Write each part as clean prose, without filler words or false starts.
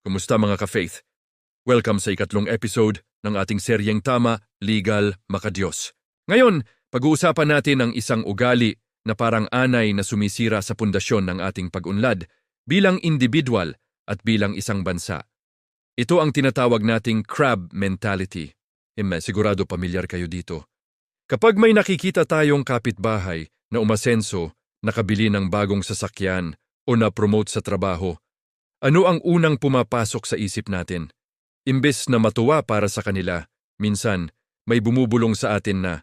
Kumusta mga ka-faith? Welcome sa ikatlong episode ng ating seryeng Tama, Legal, Makadiyos. Ngayon, pag-uusapan natin ang isang ugali na parang anay na sumisira sa pundasyon ng ating pag-unlad bilang individual at bilang isang bansa. Ito ang tinatawag nating crab mentality. Sigurado pamilyar kayo dito. Kapag may nakikita tayong kapitbahay na umasenso, nakabili ng bagong sasakyan o na-promote sa trabaho, ano ang unang pumapasok sa isip natin? Imbes na matuwa para sa kanila, minsan may bumubulong sa atin na,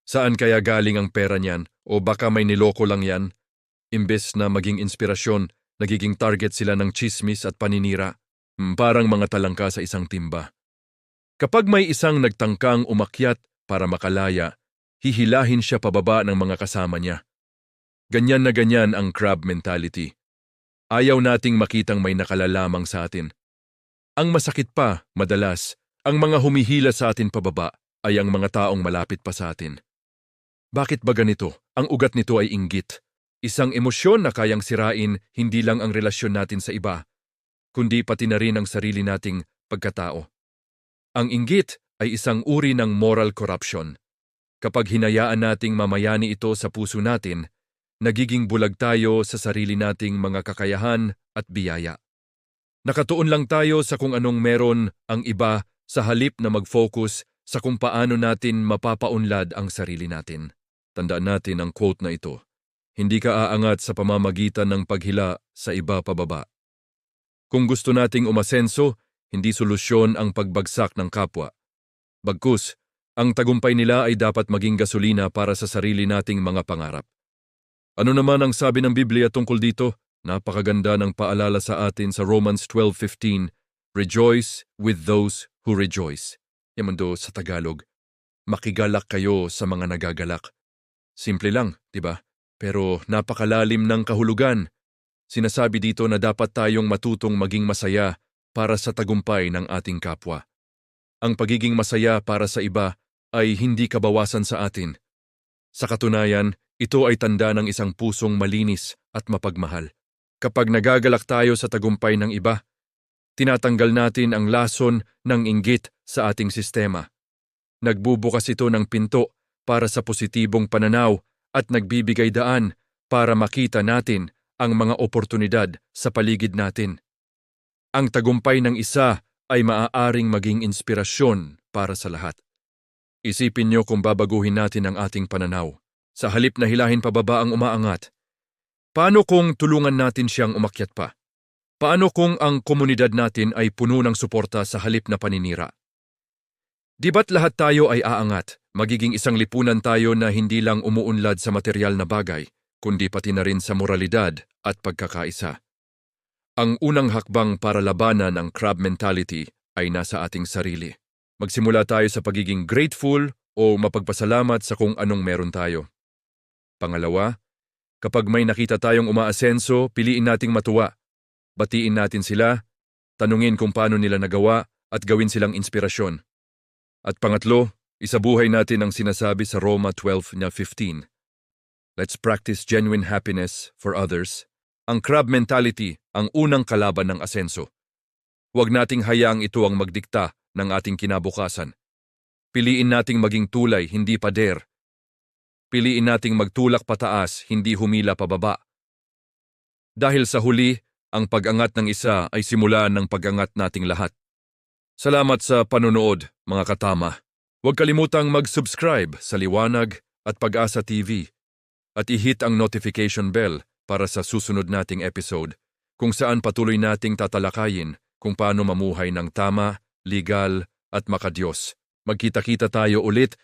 saan kaya galing ang pera niyan o baka may niloko lang yan? Imbes na maging inspirasyon, nagiging target sila ng chismis at paninira, parang mga talangka sa isang timba. Kapag may isang nagtangkang umakyat para makalaya, hihilahin siya pababa ng mga kasama niya. Ganyan na ganyan ang crab mentality. Ayaw nating makitang may nakalalamang sa atin. Ang masakit pa, madalas, ang mga humihila sa atin pababa ay ang mga taong malapit pa sa atin. Bakit ba ganito? Ang ugat nito ay inggit. Isang emosyon na kayang sirain hindi lang ang relasyon natin sa iba, kundi pati na rin ang sarili nating pagkatao. Ang inggit ay isang uri ng moral corruption. Kapag hinayaan nating mamayani ito sa puso natin, nagiging bulag tayo sa sarili nating mga kakayahan at biyaya. Nakatuon lang tayo sa kung anong meron ang iba sa halip na mag-focus sa kung paano natin mapapaunlad ang sarili natin. Tandaan natin ang quote na ito, hindi ka aangat sa pamamagitan ng paghila sa iba pababa. Kung gusto nating umasenso, hindi solusyon ang pagbagsak ng kapwa. Bagkus, ang tagumpay nila ay dapat maging gasolina para sa sarili nating mga pangarap. Ano naman ang sabi ng Biblia tungkol dito? Napakaganda ng paalala sa atin sa Romans 12:15, Rejoice with those who rejoice. Yamando sa Tagalog, makigalak kayo sa mga nagagalak. Simple lang, di ba? Pero napakalalim ng kahulugan. Sinasabi dito na dapat tayong matutong maging masaya para sa tagumpay ng ating kapwa. Ang pagiging masaya para sa iba ay hindi kabawasan sa atin. Sa katunayan, ito ay tanda ng isang pusong malinis at mapagmahal. Kapag nagagalak tayo sa tagumpay ng iba, tinatanggal natin ang lason ng inggit sa ating sistema. Nagbubukas ito ng pinto para sa positibong pananaw at nagbibigay daan para makita natin ang mga oportunidad sa paligid natin. Ang tagumpay ng isa ay maaaring maging inspirasyon para sa lahat. Isipin niyo kung babaguhin natin ang ating pananaw. Sa halip na hilahin pababa ang umaangat, paano kung tulungan natin siyang umakyat pa? Paano kung ang komunidad natin ay puno ng suporta sa halip na paninira? Di ba't lahat tayo ay aangat, magiging isang lipunan tayo na hindi lang umuunlad sa material na bagay, kundi pati na rin sa moralidad at pagkakaisa. Ang unang hakbang para labanan ang crab mentality ay nasa ating sarili. Magsimula tayo sa pagiging grateful o mapagpasalamat sa kung anong meron tayo. Pangalawa, kapag may nakita tayong umaasenso, piliin nating matuwa. Batiin natin sila, tanungin kung paano nila nagawa at gawin silang inspirasyon. At pangatlo, isabuhay natin ang sinasabi sa Roma 12:15. Let's practice genuine happiness for others. Ang crab mentality ang unang kalaban ng asenso. Huwag nating hayaang ito ang magdikta ng ating kinabukasan. Piliin nating maging tulay, hindi pader. Piliin nating magtulak pataas, hindi humila pababa. Dahil sa huli, ang pag-angat ng isa ay simula ng pag-angat nating lahat. Salamat sa panonood, mga katama. Huwag kalimutang mag-subscribe sa Liwanag at Pag-asa TV at i-hit ang notification bell para sa susunod nating episode kung saan patuloy nating tatalakayin kung paano mamuhay ng tama, legal at makadiyos. Magkita-kita tayo ulit